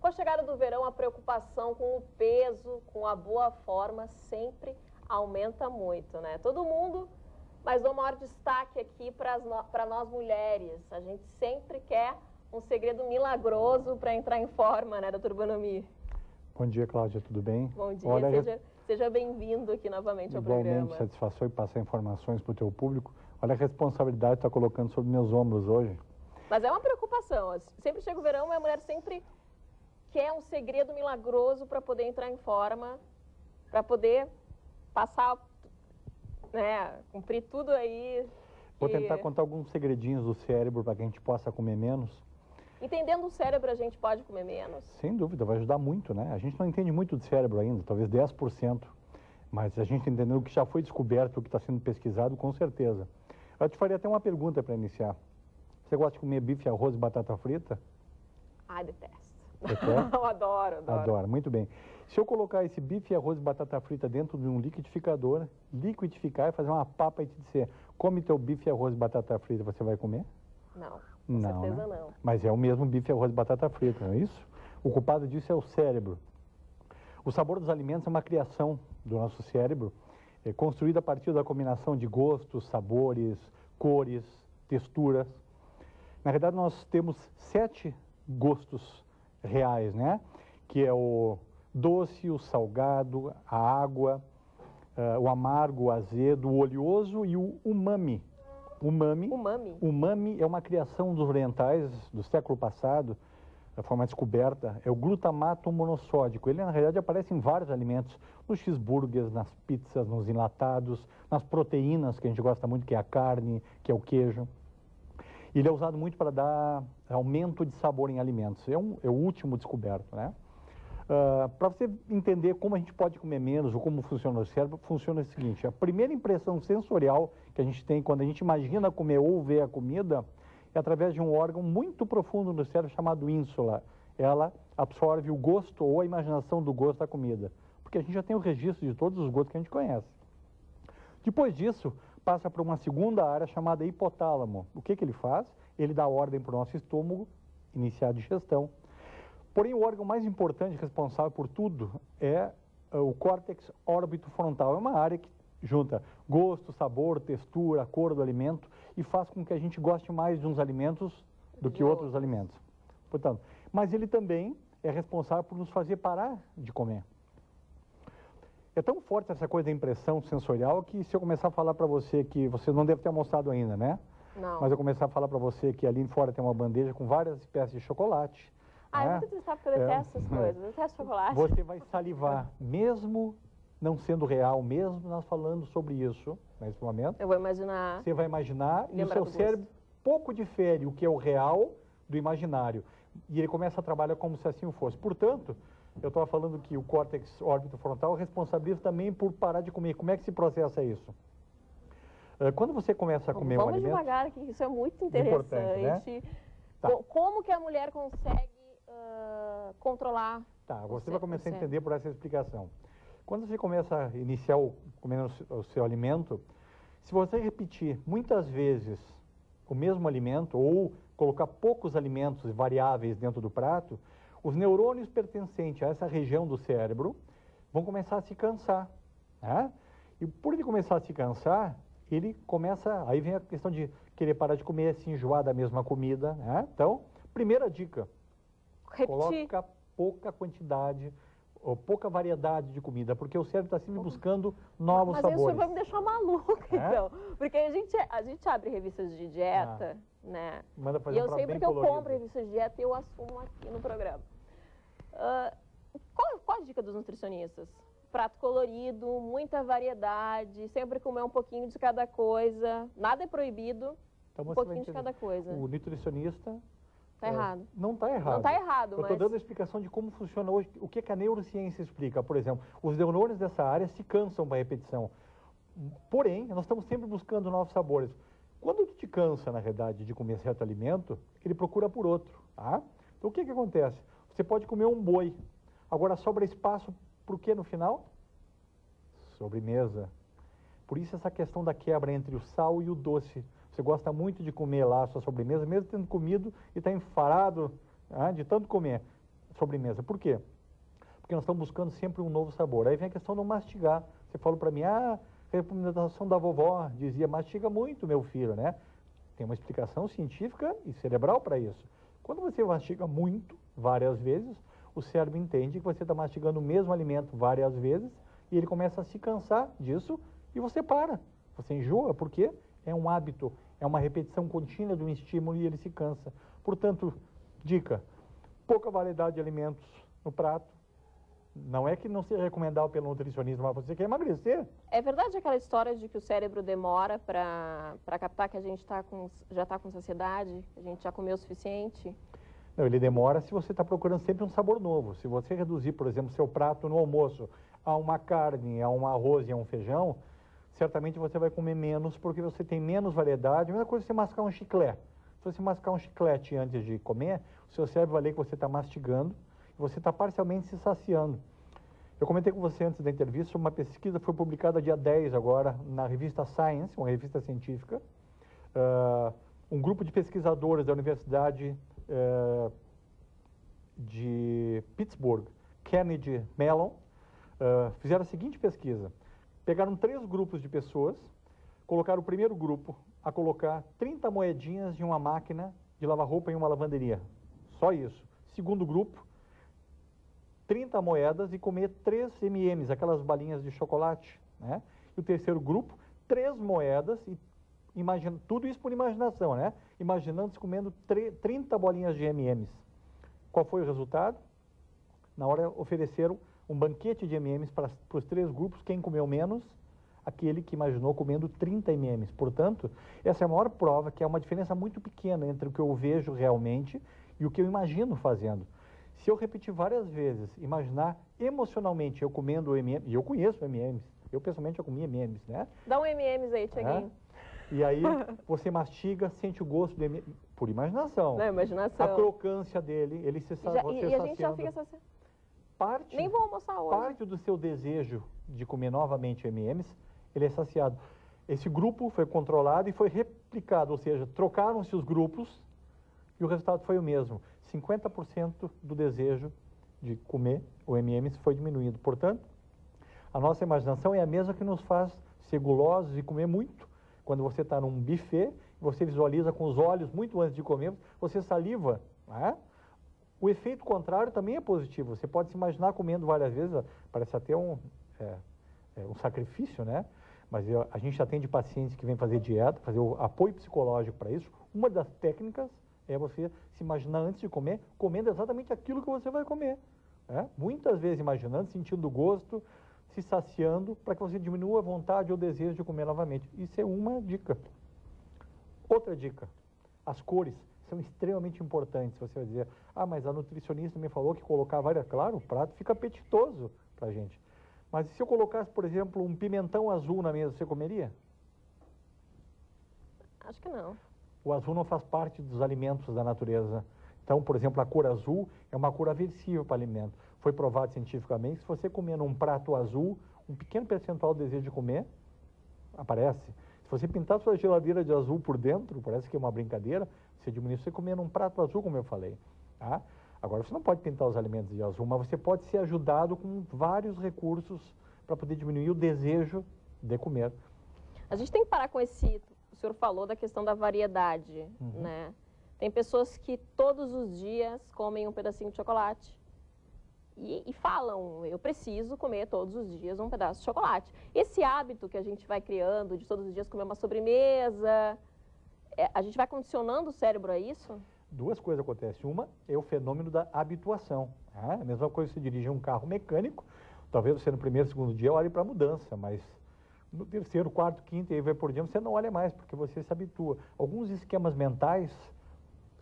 Com a chegada do verão, a preocupação com o peso, com a boa forma, sempre aumenta muito, né? Todo mundo, mas dou maior destaque aqui para nós mulheres. A gente sempre quer um segredo milagroso para entrar em forma, né, doutor Bonomi? Bom dia, Cláudia, tudo bem? Bom dia, seja bem-vindo aqui novamente ao programa. Igualmente, satisfação em passar informações para o teu público. Olha a responsabilidade que tu está colocando sobre meus ombros hoje. Mas é uma preocupação. Sempre chega o verão e a mulher sempre quer um segredo milagroso para poder entrar em forma, para poder passar, né, cumprir tudo aí. Vou tentar contar alguns segredinhos do cérebro para que a gente possa comer menos. Entendendo o cérebro, a gente pode comer menos? Sem dúvida, vai ajudar muito, né? A gente não entende muito de cérebro ainda, talvez 10%. Mas a gente entendendo o que já foi descoberto, o que está sendo pesquisado, com certeza. Eu te faria até uma pergunta para iniciar. Você gosta de comer bife, arroz e batata frita? Ai, detesto. Eu adoro. Adoro, muito bem. Se eu colocar esse bife, arroz e batata frita dentro de um liquidificador, liquidificar e fazer uma papa e te dizer, come teu bife, arroz e batata frita, você vai comer? Não, não, certeza né? não. Mas é o mesmo bife, arroz e batata frita, não é isso? O culpado disso é o cérebro. O sabor dos alimentos é uma criação do nosso cérebro, construída a partir da combinação de gostos, sabores, cores, texturas. Na verdade, nós temos 7 gostos reais, né? Que é o doce, o salgado, a água, o amargo, o azedo, o oleoso e o umami. Umami é uma criação dos orientais do século passado, da forma descoberta, é o glutamato monossódico. Ele, na realidade, aparece em vários alimentos, nos cheeseburgers, nas pizzas, nos enlatados, nas proteínas, que a gente gosta muito, que é a carne, que é o queijo. Ele é usado muito para dar aumento de sabor em alimentos. É o último descoberto, né? Para você entender como a gente pode comer menos ou como funciona o cérebro, funciona o seguinte: a primeira impressão sensorial que a gente tem quando a gente imagina comer ou ver a comida é através de um órgão muito profundo no cérebro chamado ínsula. Ela absorve o gosto ou a imaginação do gosto da comida, porque a gente já tem o registro de todos os gostos que a gente conhece. Depois disso, passa para uma segunda área chamada hipotálamo. O que ele faz? Ele dá ordem para o nosso estômago iniciar a digestão. Porém, o órgão mais importante responsável por tudo é o córtex órbito-frontal. É uma área que junta gosto, sabor, textura, cor do alimento e faz com que a gente goste mais de uns alimentos do que outros alimentos. Portanto, mas ele também é responsável por nos fazer parar de comer. É tão forte essa coisa da impressão sensorial que se eu começar a falar para você que você não deve ter almoçado ainda, né? Não. Mas eu começar a falar para você que ali fora tem uma bandeja com várias espécies de chocolate. É muito desesperado porque eu detesto essas coisas, eu detesto chocolate. Você vai salivar, mesmo não sendo real, mesmo nós falando sobre isso nesse momento. Eu vou imaginar. Você vai imaginar e o seu cérebro pouco difere o que é o real do imaginário. E ele começa a trabalhar como se assim fosse. Portanto, eu estava falando que o córtex órbito-frontal é responsável também por parar de comer. Como é que se processa isso? Quando você começa a comer um alimento... Vamos devagar, que isso é muito interessante. Né? Tá. Como que a mulher consegue controlar? Tá, você vai começar a entender por essa explicação. Quando você começa a iniciar comendo o seu alimento, se você repetir muitas vezes o mesmo alimento ou colocar poucos alimentos variáveis dentro do prato, os neurônios pertencentes a essa região do cérebro vão começar a se cansar, né? E por ele começar a se cansar, ele começa, aí vem a questão de querer parar de comer, se enjoar da mesma comida, né? Então, primeira dica, coloca pouca quantidade ou pouca variedade de comida, porque o cérebro está sempre buscando novos sabores. Mas isso vai me deixar maluca, então. Porque a gente abre revistas de dieta, né? Manda fazer e eu sempre que eu compro revistas de dieta, eu assumo aqui no programa. Qual a dica dos nutricionistas? Prato colorido, muita variedade, sempre comer um pouquinho de cada coisa, nada é proibido, então, um pouquinho de cada coisa. O nutricionista... Está errado. Não está errado. Não está errado, mas... Eu estou dando a explicação de como funciona hoje, o que a neurociência explica. Por exemplo, os neurônios dessa área se cansam para a repetição. Porém, nós estamos sempre buscando novos sabores. Quando tu te cansa, na realidade, de comer certo alimento, ele procura por outro. Tá? Então, o que acontece? Você pode comer um boi. Agora, sobra espaço para o que no final? Sobremesa. Por isso, essa questão da quebra entre o sal e o doce. Você gosta muito de comer lá a sua sobremesa, mesmo tendo comido e está enfarado de tanto comer. sobremesa. Por quê? Porque nós estamos buscando sempre um novo sabor. Aí vem a questão do mastigar. Você falou para mim, a recomendação da vovó dizia, mastiga muito, meu filho, né? Tem uma explicação científica e cerebral para isso. Quando você mastiga muito, várias vezes, o cérebro entende que você está mastigando o mesmo alimento várias vezes e ele começa a se cansar disso e você para. Você enjoa, porque é um hábito, é uma repetição contínua de um estímulo e ele se cansa. Portanto, dica, pouca variedade de alimentos no prato. Não é que não seja recomendável pelo nutricionista, mas você quer emagrecer. É verdade aquela história de que o cérebro demora para captar que a gente já está com saciedade, a gente já comeu o suficiente? Não, ele demora se você está procurando sempre um sabor novo. Se você reduzir, por exemplo, seu prato no almoço a uma carne, a um arroz e a um feijão, certamente você vai comer menos porque você tem menos variedade. A mesma coisa é você mascar um chiclete. Se você mascar um chiclete antes de comer, o seu cérebro vai ler que você está mastigando e você está parcialmente se saciando. Eu comentei com você antes da entrevista, uma pesquisa foi publicada dia 10 agora na revista Science, uma revista científica. Um grupo de pesquisadores da Universidade de Pittsburgh, Carnegie Mellon, fizeram a seguinte pesquisa. Pegaram 3 grupos de pessoas, colocaram o primeiro grupo a colocar 30 moedinhas de uma máquina de lavar roupa em uma lavanderia. Só isso. Segundo grupo, 30 moedas e comer 3 M&M's, aquelas balinhas de chocolate, né? E o terceiro grupo, 3 moedas e imagina, tudo isso por imaginação, né? Imaginando-se comendo 30 bolinhas de M&M's. Qual foi o resultado? Na hora ofereceram um banquete de M&M's para os 3 grupos, quem comeu menos, aquele que imaginou comendo 30 M&M's. Portanto, essa é a maior prova que há uma diferença muito pequena entre o que eu vejo realmente e o que eu imagino fazendo. Se eu repetir várias vezes, imaginar emocionalmente eu comendo M&M's, e eu conheço M&M's, eu pessoalmente já comi M&M's, né? Dá um M&M's aí, Tiaguinho. E aí você mastiga, sente o gosto do M&M's, por imaginação. Não, imaginação. A crocância dele, ele se sabe. E a gente já fica saciado. Nem vou almoçar hoje. Parte do seu desejo de comer novamente M&M's, ele é saciado. Esse grupo foi controlado e foi replicado, ou seja, trocaram-se os grupos e o resultado foi o mesmo. 50% do desejo de comer o M&M's foi diminuído. Portanto, a nossa imaginação é a mesma que nos faz ser gulosos e comer muito. Quando você está num buffet, você visualiza com os olhos muito antes de comer, você saliva, né? O efeito contrário também é positivo. Você pode se imaginar comendo várias vezes, parece até um sacrifício, né? Mas a gente atende pacientes que vêm fazer dieta, fazer o apoio psicológico para isso. Uma das técnicas é você se imaginar antes de comer, comendo exatamente aquilo que você vai comer. Né? Muitas vezes imaginando, sentindo o gosto, se saciando, para que você diminua a vontade ou o desejo de comer novamente. Isso é uma dica. Outra dica, as cores são extremamente importantes. Você vai dizer, mas a nutricionista me falou que colocar várias... Claro, o prato fica apetitoso para a gente. Mas se eu colocasse, por exemplo, um pimentão azul na mesa, você comeria? Acho que não. O azul não faz parte dos alimentos da natureza. Então, por exemplo, a cor azul é uma cor aversiva para alimento. Foi provado cientificamente que se você comer num prato azul, um pequeno percentual do desejo de comer aparece. Se você pintar sua geladeira de azul por dentro, parece que é uma brincadeira, você diminui. Você comer num prato azul, como eu falei. Tá? Agora, você não pode pintar os alimentos de azul, mas você pode ser ajudado com vários recursos para poder diminuir o desejo de comer. A gente tem que parar com esse... O senhor falou da questão da variedade, né? Tem pessoas que todos os dias comem um pedacinho de chocolate e falam, eu preciso comer todos os dias um pedaço de chocolate. Esse hábito que a gente vai criando de todos os dias comer uma sobremesa, a gente vai condicionando o cérebro a isso? 2 coisas acontecem. Uma é o fenômeno da habituação. Tá? A mesma coisa que você dirige um carro mecânico, talvez você no primeiro, segundo dia olhe para a mudança, mas no terceiro, quarto, quinto, e aí vai por diante, você não olha mais, porque você se habitua. Alguns esquemas mentais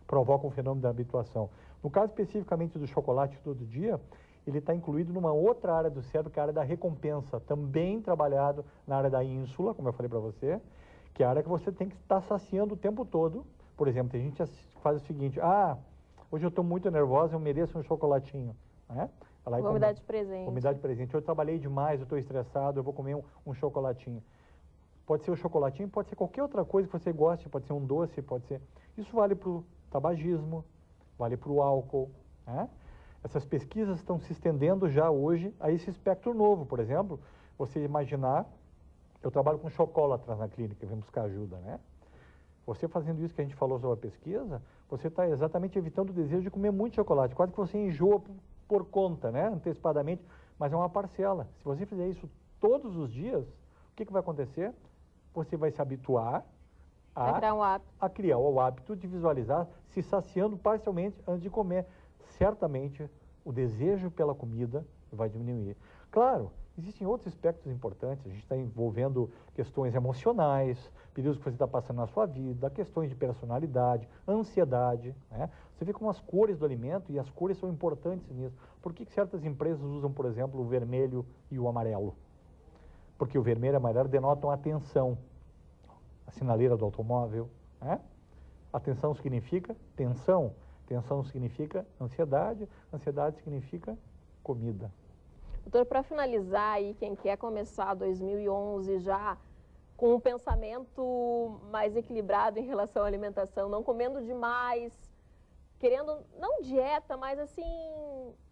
provocam o fenômeno da habituação. No caso especificamente do chocolate todo dia, ele está incluído numa outra área do cérebro, que é a área da recompensa, também trabalhado na área da ínsula, como eu falei para você, que é a área que você tem que estar saciando o tempo todo. Por exemplo, tem gente que faz o seguinte, hoje eu estou muito nervosa, eu mereço um chocolatinho, né? Vou me dar de presente. Vou me dar de presente. Eu trabalhei demais, eu estou estressado, eu vou comer um chocolatinho. Pode ser o chocolatinho, pode ser qualquer outra coisa que você goste, pode ser um doce, pode ser... Isso vale para o tabagismo, vale para o álcool, né? Essas pesquisas estão se estendendo já hoje a esse espectro novo. Por exemplo, você imaginar, eu trabalho com chocolatras na clínica, vem buscar ajuda, né? Você fazendo isso que a gente falou sobre a pesquisa, você está exatamente evitando o desejo de comer muito chocolate. Quase que você enjoa por conta, né? Antecipadamente, mas é uma parcela. Se você fizer isso todos os dias, o que vai acontecer? Você vai se habituar a criar o hábito de visualizar se saciando parcialmente antes de comer. Certamente, o desejo pela comida vai diminuir. Claro, existem outros aspectos importantes. A gente está envolvendo questões emocionais, períodos que você está passando na sua vida, questões de personalidade, ansiedade, né? Você vê como as cores do alimento, e as cores são importantes nisso. Por que certas empresas usam, por exemplo, o vermelho e o amarelo? Porque o vermelho e o amarelo denotam atenção. A sinaleira do automóvel, né? Atenção significa tensão. Tensão significa ansiedade. Ansiedade significa comida. Doutor, para finalizar aí, quem quer começar 2011 já com um pensamento mais equilibrado em relação à alimentação, não comendo demais, querendo, não dieta, mas assim,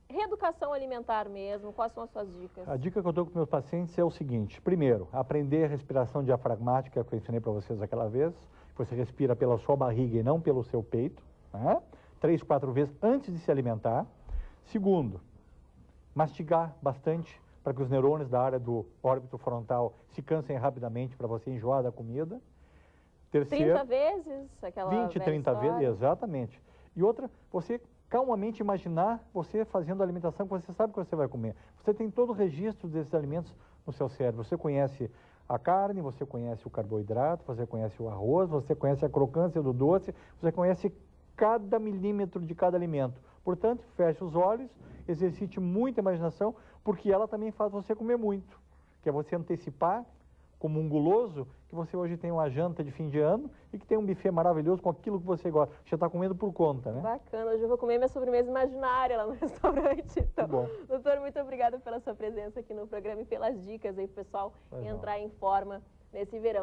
reeducação alimentar mesmo, quais são as suas dicas? A dica que eu dou com meus pacientes é o seguinte: primeiro, aprender a respiração diafragmática, que eu ensinei para vocês aquela vez. Você respira pela sua barriga e não pelo seu peito, né? 3, 4 vezes antes de se alimentar. Segundo, mastigar bastante para que os neurônios da área do órbito frontal se cansem rapidamente para você enjoar da comida. Terceiro, 30 vezes? Aquela 20, 30 vezes, exatamente. E outra, você calmamente imaginar você fazendo a alimentação que você sabe que você vai comer. Você tem todo o registro desses alimentos no seu cérebro. Você conhece a carne, você conhece o carboidrato, você conhece o arroz, você conhece a crocância do doce, você conhece cada milímetro de cada alimento. Portanto, feche os olhos, exercite muita imaginação, porque ela também faz você comer muito. Que é você antecipar, como um guloso, que você hoje tem uma janta de fim de ano e que tem um buffet maravilhoso com aquilo que você gosta. Você está comendo por conta, né? Bacana, hoje eu vou comer minha sobremesa imaginária lá no restaurante. Então, bom. Doutor, muito obrigada pela sua presença aqui no programa e pelas dicas aí pro pessoal entrar em forma nesse verão.